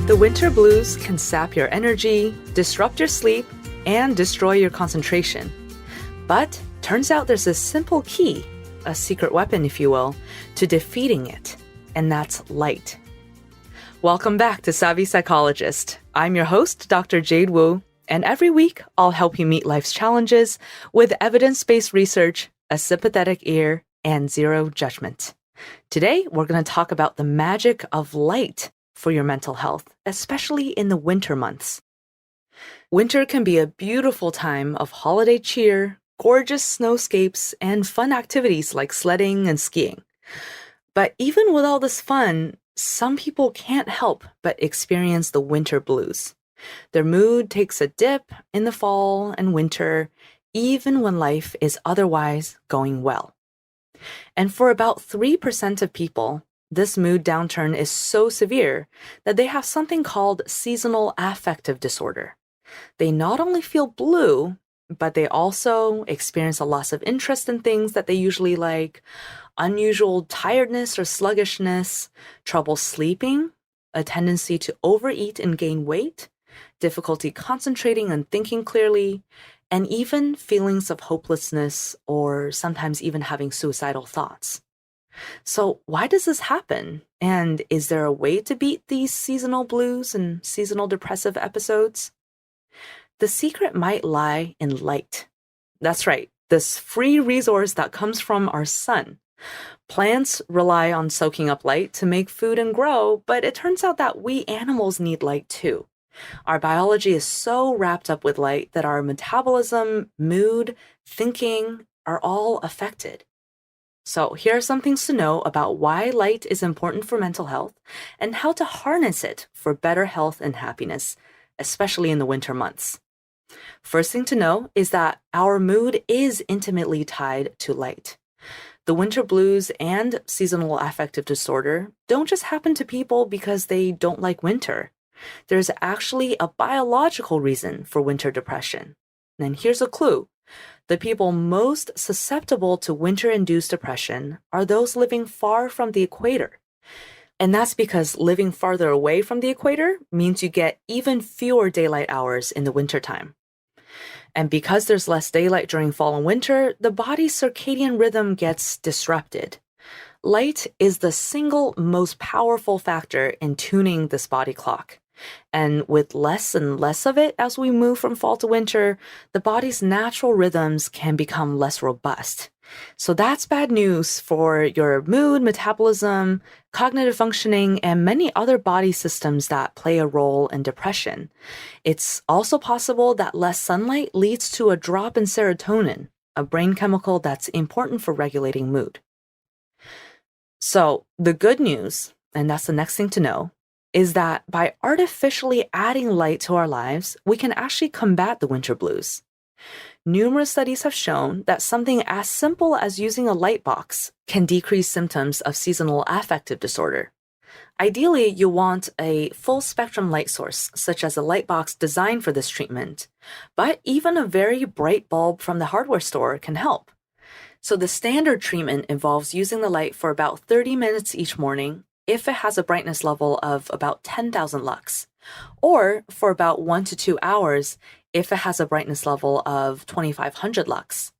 The winter blues can sap your energy, disrupt your sleep, and destroy your concentration. But turns out there's a simple key, a secret weapon, if you will, to defeating it, and that's light. Welcome back to Savvy Psychologist. I'm your host, Dr. Jade Wu, and every week I'll help you meet life's challenges with evidence-based research, a sympathetic ear, and zero judgment. Today, we're going to talk about the magic of light for your mental health, especially in the winter months. Winter can be a beautiful time of holiday cheer, gorgeous snowscapes, and fun activities like sledding and skiing. But even with all this fun, some people can't help but experience the winter blues. Their mood takes a dip in the fall and winter, even when life is otherwise going well. And for about 3% of people, this mood downturn is so severe that they have something called seasonal affective disorder. They not only feel blue, but they also experience a loss of interest in things that they usually like, unusual tiredness or sluggishness, trouble sleeping, a tendency to overeat and gain weight, difficulty concentrating and thinking clearly, and even feelings of hopelessness or sometimes even having suicidal thoughts. So why does this happen? And is there a way to beat these seasonal blues and seasonal depressive episodes? The secret might lie in light. That's right, this free resource that comes from our sun. Plants rely on soaking up light to make food and grow, but it turns out that we animals need light too. Our biology is so wrapped up with light that our metabolism, mood, thinking are all affected. So here are some things to know about why light is important for mental health and how to harness it for better health and happiness, especially in the winter months. First thing to know is that our mood is intimately tied to light. The winter blues and seasonal affective disorder don't just happen to people because they don't like winter. There's actually a biological reason for winter depression. And here's a clue. The people most susceptible to winter-induced depression are those living far from the equator. And that's because living farther away from the equator means you get even fewer daylight hours in the wintertime. And because there's less daylight during fall and winter, the body's circadian rhythm gets disrupted. Light is the single most powerful factor in tuning this body clock. And with less and less of it as we move from fall to winter, the body's natural rhythms can become less robust. So that's bad news for your mood, metabolism, cognitive functioning, and many other body systems that play a role in depression. It's also possible that less sunlight leads to a drop in serotonin, a brain chemical that's important for regulating mood. So the good news, and that's the next thing to know, is that by artificially adding light to our lives, we can actually combat the winter blues. Numerous studies have shown that something as simple as using a light box can decrease symptoms of seasonal affective disorder. Ideally, you want a full-spectrum light source, such as a light box designed for this treatment, but even a very bright bulb from the hardware store can help. So the standard treatment involves using the light for about 30 minutes each morning if it has a brightness level of about 10,000 lux, or for about 1 to 2 hours if it has a brightness level of 2,500 lux.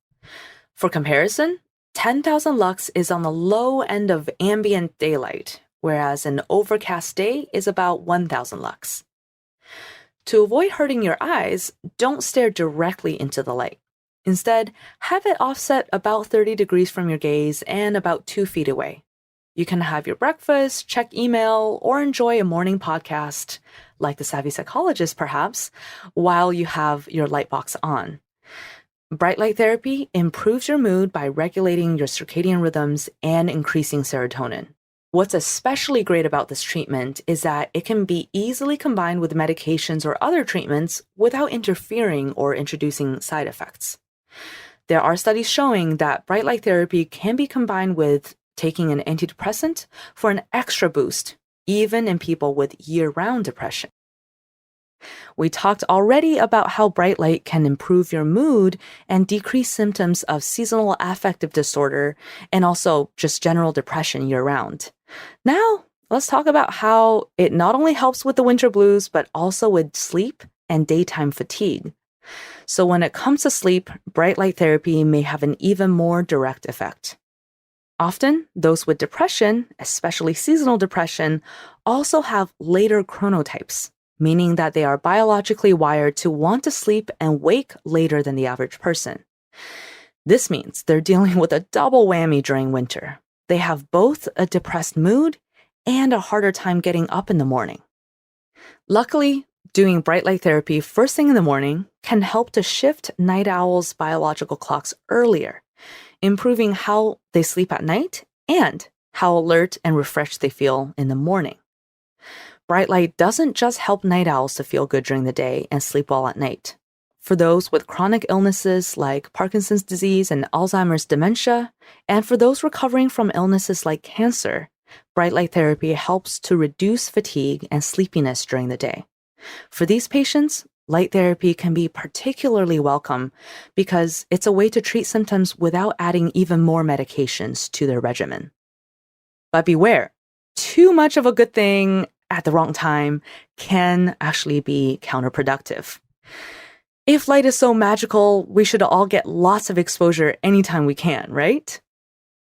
For comparison, 10,000 lux is on the low end of ambient daylight, whereas an overcast day is about 1,000 lux. To avoid hurting your eyes, don't stare directly into the light. Instead, have it offset about 30 degrees from your gaze and about 2 feet away. You can have your breakfast, check email, or enjoy a morning podcast, like The Savvy Psychologist perhaps, while you have your light box on. Bright light therapy improves your mood by regulating your circadian rhythms and increasing serotonin. What's especially great about this treatment is that it can be easily combined with medications or other treatments without interfering or introducing side effects. There are studies showing that bright light therapy can be combined with taking an antidepressant for an extra boost, even in people with year-round depression. We talked already about how bright light can improve your mood and decrease symptoms of seasonal affective disorder and also just general depression year-round. Now, let's talk about how it not only helps with the winter blues, but also with sleep and daytime fatigue. So when it comes to sleep, bright light therapy may have an even more direct effect. Often, those with depression, especially seasonal depression, also have later chronotypes, meaning that they are biologically wired to want to sleep and wake later than the average person. This means they're dealing with a double whammy during winter. They have both a depressed mood and a harder time getting up in the morning. Luckily, doing bright light therapy first thing in the morning can help to shift night owls' biological clocks earlier, improving how they sleep at night and how alert and refreshed they feel in the morning. Bright light doesn't just help night owls to feel good during the day and sleep well at night. For those with chronic illnesses like Parkinson's disease and Alzheimer's dementia, and for those recovering from illnesses like cancer, bright light therapy helps to reduce fatigue and sleepiness during the day. For these patients, light therapy can be particularly welcome because it's a way to treat symptoms without adding even more medications to their regimen. But beware, too much of a good thing at the wrong time can actually be counterproductive. If light is so magical, we should all get lots of exposure anytime we can, right?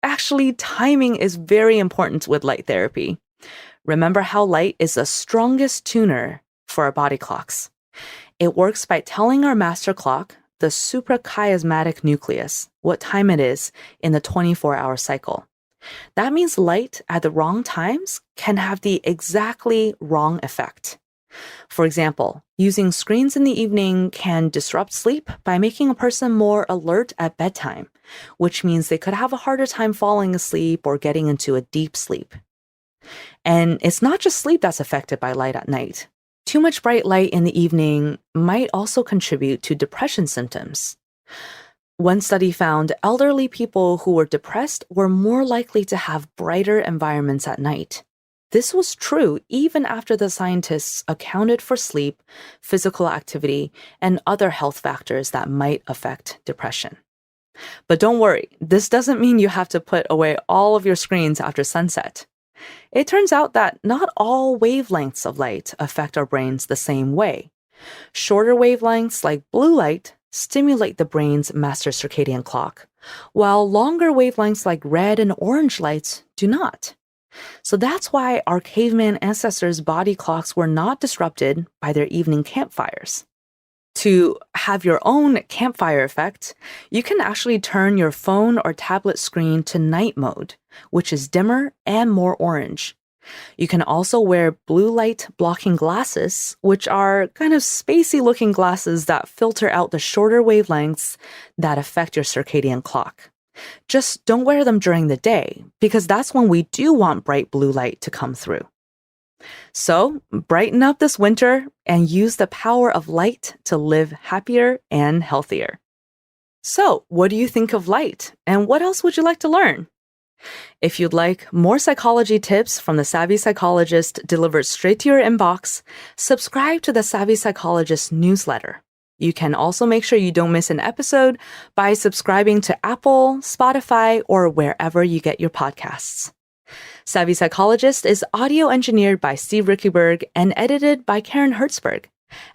Actually, timing is very important with light therapy. Remember how light is the strongest tuner for our body clocks. It works by telling our master clock, the suprachiasmatic nucleus, what time it is in the 24-hour cycle. That means light at the wrong times can have the exactly wrong effect. For example, using screens in the evening can disrupt sleep by making a person more alert at bedtime, which means they could have a harder time falling asleep or getting into a deep sleep. And it's not just sleep that's affected by light at night. Too much bright light in the evening might also contribute to depression symptoms. One study found elderly people who were depressed were more likely to have brighter environments at night. This was true even after the scientists accounted for sleep, physical activity, and other health factors that might affect depression. But don't worry, this doesn't mean you have to put away all of your screens after sunset. It turns out that not all wavelengths of light affect our brains the same way. Shorter wavelengths like blue light stimulate the brain's master circadian clock, while longer wavelengths like red and orange lights do not. So that's why our caveman ancestors' body clocks were not disrupted by their evening campfires. To have your own campfire effect, you can actually turn your phone or tablet screen to night mode, which is dimmer and more orange. You can also wear blue light blocking glasses, which are kind of spacey looking glasses that filter out the shorter wavelengths that affect your circadian clock. Just don't wear them during the day, because that's when we do want bright blue light to come through. So, brighten up this winter and use the power of light to live happier and healthier. So, what do you think of light? And what else would you like to learn? If you'd like more psychology tips from the Savvy Psychologist delivered straight to your inbox, subscribe to the Savvy Psychologist newsletter. You can also make sure you don't miss an episode by subscribing to Apple, Spotify, or wherever you get your podcasts. Savvy Psychologist is audio engineered by Steve Rickeberg and edited by Karen Hertzberg.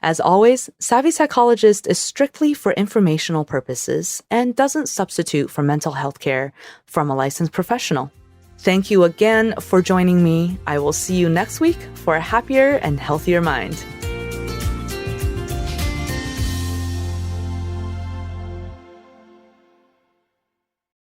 As always, Savvy Psychologist is strictly for informational purposes and doesn't substitute for mental health care from a licensed professional. Thank you again for joining me. I will see you next week for a happier and healthier mind.